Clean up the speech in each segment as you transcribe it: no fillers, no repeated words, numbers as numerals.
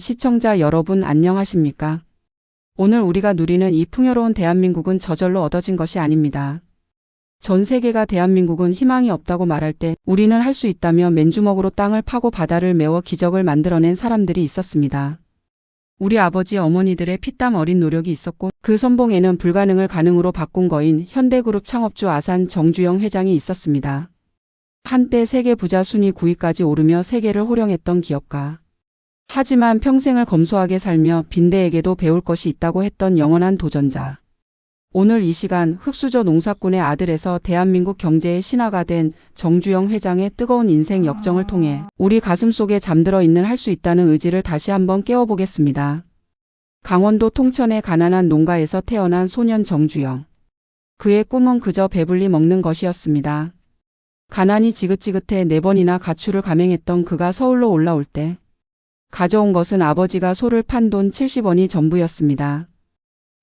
시청자 여러분 안녕하십니까? 오늘 우리가 누리는 이 풍요로운 대한민국은 저절로 얻어진 것이 아닙니다. 전 세계가 대한민국은 희망이 없다고 말할 때 우리는 할 수 있다며 맨주먹으로 땅을 파고 바다를 메워 기적을 만들어낸 사람들이 있었습니다. 우리 아버지 어머니들의 피땀 어린 노력이 있었고 그 선봉에는 불가능을 가능으로 바꾼 거인 현대그룹 창업주 아산 정주영 회장이 있었습니다. 한때 세계 부자 순위 9위까지 오르며 세계를 호령했던 기업가. 하지만 평생을 검소하게 살며 빈대에게도 배울 것이 있다고 했던 영원한 도전자. 오늘 이 시간 흑수저 농사꾼의 아들에서 대한민국 경제의 신화가 된 정주영 회장의 뜨거운 인생 역정을 통해 우리 가슴속에 잠들어 있는 할 수 있다는 의지를 다시 한번 깨워보겠습니다. 강원도 통천의 가난한 농가에서 태어난 소년 정주영. 그의 꿈은 그저 배불리 먹는 것이었습니다. 가난이 지긋지긋해 4번이나 가출을 감행했던 그가 서울로 올라올 때 가져온 것은 아버지가 소를 판 돈 70원이 전부였습니다.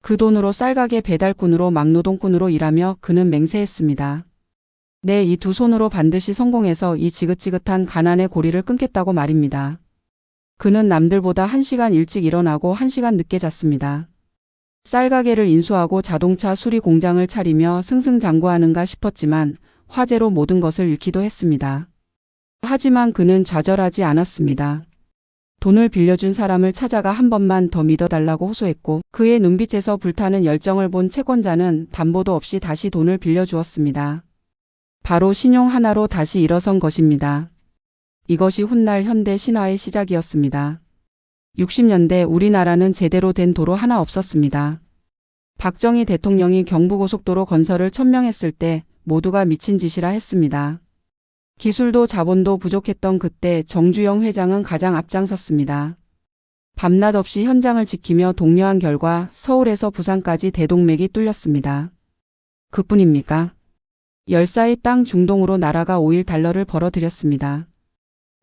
그 돈으로 쌀가게 배달꾼으로 막노동꾼으로 일하며 그는 맹세했습니다. 내 이 두 손으로 반드시 성공해서 이 지긋지긋한 가난의 고리를 끊겠다고 말입니다. 그는 남들보다 1시간 일찍 일어나고 1시간 늦게 잤습니다. 쌀가게를 인수하고 자동차 수리 공장을 차리며 승승장구하는가 싶었지만 화재로 모든 것을 잃기도 했습니다. 하지만 그는 좌절하지 않았습니다. 돈을 빌려준 사람을 찾아가 한 번만 더 믿어달라고 호소했고 그의 눈빛에서 불타는 열정을 본 채권자는 담보도 없이 다시 돈을 빌려주었습니다. 바로 신용 하나로 다시 일어선 것입니다. 이것이 훗날 현대 신화의 시작이었습니다. 60년대 우리나라는 제대로 된 도로 하나 없었습니다. 박정희 대통령이 경부고속도로 건설을 천명했을 때 모두가 미친 짓이라 했습니다. 기술도 자본도 부족했던 그때 정주영 회장은 가장 앞장섰습니다. 밤낮 없이 현장을 지키며 독려한 결과 서울에서 부산까지 대동맥이 뚫렸습니다. 그뿐입니까? 열사의 땅 중동으로 나라가 5일 달러를 벌어들였습니다.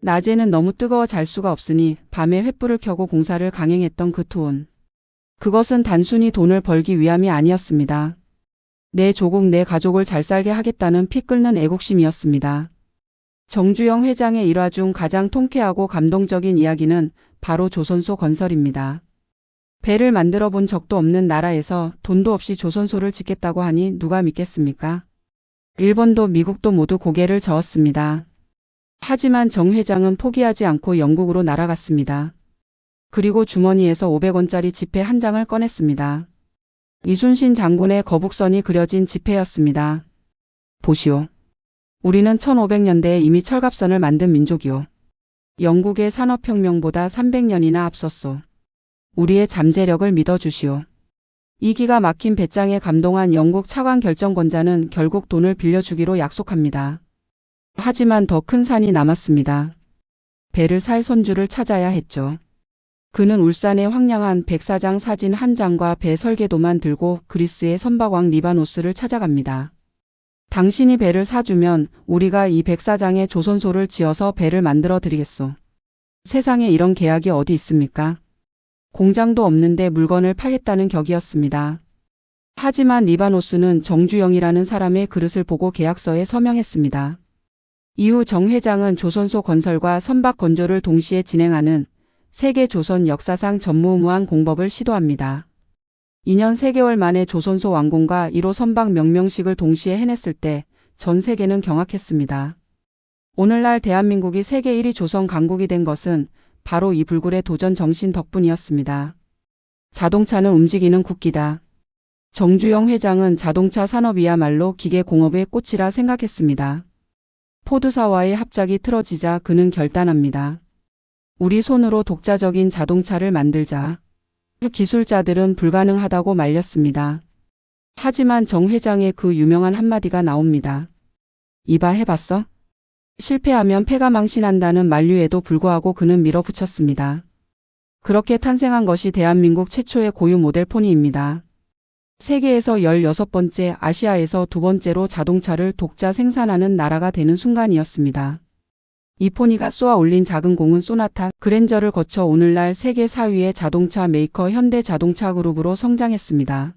낮에는 너무 뜨거워 잘 수가 없으니 밤에 횃불을 켜고 공사를 강행했던 그 투혼. 그것은 단순히 돈을 벌기 위함이 아니었습니다. 내 조국 내 가족을 잘 살게 하겠다는 피 끓는 애국심이었습니다. 정주영 회장의 일화 중 가장 통쾌하고 감동적인 이야기는 바로 조선소 건설입니다. 배를 만들어 본 적도 없는 나라에서 돈도 없이 조선소를 짓겠다고 하니 누가 믿겠습니까? 일본도 미국도 모두 고개를 저었습니다. 하지만 정 회장은 포기하지 않고 영국으로 날아갔습니다. 그리고 주머니에서 500원짜리 지폐 한 장을 꺼냈습니다. 이순신 장군의 거북선이 그려진 지폐였습니다. 보시오. 우리는 1500년대에 이미 철갑선을 만든 민족이오. 영국의 산업혁명보다 300년이나 앞섰소. 우리의 잠재력을 믿어주시오. 이 기가 막힌 배짱에 감동한 영국 차관 결정권자는 결국 돈을 빌려주기로 약속합니다. 하지만 더 큰 산이 남았습니다. 배를 살 손주를 찾아야 했죠. 그는 울산의 황량한 백사장 사진 한 장과 배 설계도만 들고 그리스의 선박왕 리바노스를 찾아갑니다. 당신이 배를 사주면 우리가 이 백사장에 조선소를 지어서 배를 만들어 드리겠소. 세상에 이런 계약이 어디 있습니까? 공장도 없는데 물건을 팔겠다는 격이었습니다. 하지만 리바노스는 정주영이라는 사람의 그릇을 보고 계약서에 서명했습니다. 이후 정 회장은 조선소 건설과 선박 건조를 동시에 진행하는 세계 조선 역사상 전무후무한 공법을 시도합니다. 2년 3개월 만에 조선소 완공과 1호 선박 명명식을 동시에 해냈을 때 전 세계는 경악했습니다. 오늘날 대한민국이 세계 1위 조선 강국이 된 것은 바로 이 불굴의 도전 정신 덕분이었습니다. 자동차는 움직이는 국기다. 정주영 회장은 자동차 산업이야말로 기계공업의 꽃이라 생각했습니다. 포드사와의 합작이 틀어지자 그는 결단합니다. 우리 손으로 독자적인 자동차를 만들자. 기술자들은 불가능하다고 말렸습니다. 하지만 정 회장의 그 유명한 한마디가 나옵니다. 이봐 해봤어? 실패하면 패가 망신한다는 만류에도 불구하고 그는 밀어붙였습니다. 그렇게 탄생한 것이 대한민국 최초의 고유 모델 포니입니다. 세계에서 16번째, 아시아에서 2번째로 자동차를 독자 생산하는 나라가 되는 순간이었습니다. 이 포니가 쏘아 올린 작은 공은 소나타, 그랜저를 거쳐 오늘날 세계 4위의 자동차 메이커 현대자동차그룹으로 성장했습니다.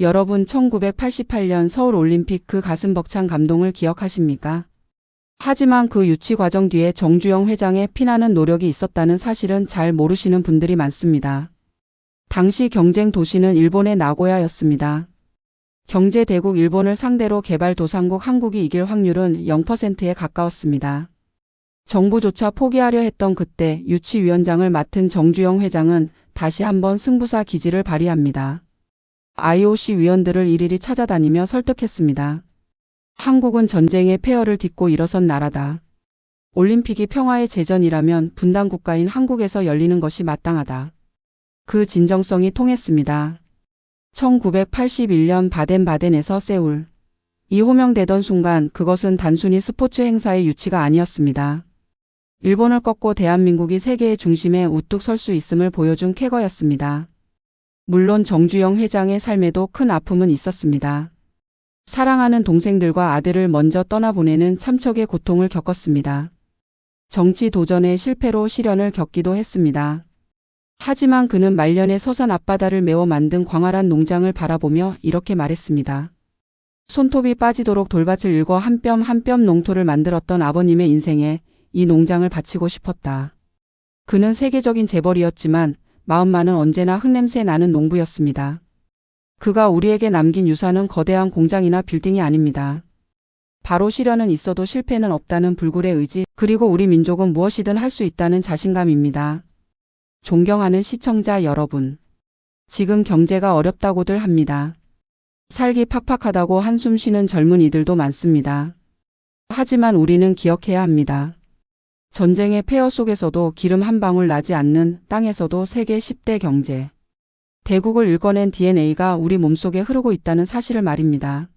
여러분 1988년 서울올림픽 그 가슴 벅찬 감동을 기억하십니까? 하지만 그 유치 과정 뒤에 정주영 회장의 피나는 노력이 있었다는 사실은 잘 모르시는 분들이 많습니다. 당시 경쟁 도시는 일본의 나고야였습니다. 경제 대국 일본을 상대로 개발도상국 한국이 이길 확률은 0%에 가까웠습니다. 정부조차 포기하려 했던 그때 유치위원장을 맡은 정주영 회장은 다시 한번 승부사 기질을 발휘합니다. IOC 위원들을 일일이 찾아다니며 설득했습니다. 한국은 전쟁의 폐허를 딛고 일어선 나라다. 올림픽이 평화의 제전이라면 분단 국가인 한국에서 열리는 것이 마땅하다. 그 진정성이 통했습니다. 1981년 바덴바덴에서 세울. 이 호명되던 순간 그것은 단순히 스포츠 행사의 유치가 아니었습니다. 일본을 꺾고 대한민국이 세계의 중심에 우뚝 설 수 있음을 보여준 쾌거였습니다. 물론 정주영 회장의 삶에도 큰 아픔은 있었습니다. 사랑하는 동생들과 아들을 먼저 떠나보내는 참척의 고통을 겪었습니다. 정치 도전의 실패로 시련을 겪기도 했습니다. 하지만 그는 말년에 서산 앞바다를 메워 만든 광활한 농장을 바라보며 이렇게 말했습니다. 손톱이 빠지도록 돌밭을 일궈 한 뼘 한 뼘 농토를 만들었던 아버님의 인생에 이 농장을 바치고 싶었다. 그는 세계적인 재벌이었지만 마음만은 언제나 흙냄새 나는 농부였습니다. 그가 우리에게 남긴 유산은 거대한 공장이나 빌딩이 아닙니다. 바로 시련은 있어도 실패는 없다는 불굴의 의지, 그리고 우리 민족은 무엇이든 할 수 있다는 자신감입니다. 존경하는 시청자 여러분. 지금 경제가 어렵다고들 합니다. 살기 팍팍하다고 한숨 쉬는 젊은이들도 많습니다. 하지만 우리는 기억해야 합니다. 전쟁의 폐허 속에서도 기름 한 방울 나지 않는 땅에서도 세계 10대 경제. 대국을 일궈낸 DNA가 우리 몸속에 흐르고 있다는 사실을 말입니다.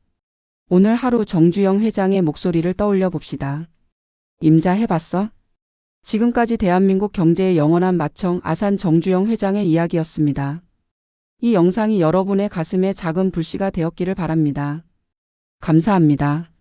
오늘 하루 정주영 회장의 목소리를 떠올려 봅시다. 임자 해봤어? 지금까지 대한민국 경제의 영원한 마청 아산 정주영 회장의 이야기였습니다. 이 영상이 여러분의 가슴에 작은 불씨가 되었기를 바랍니다. 감사합니다.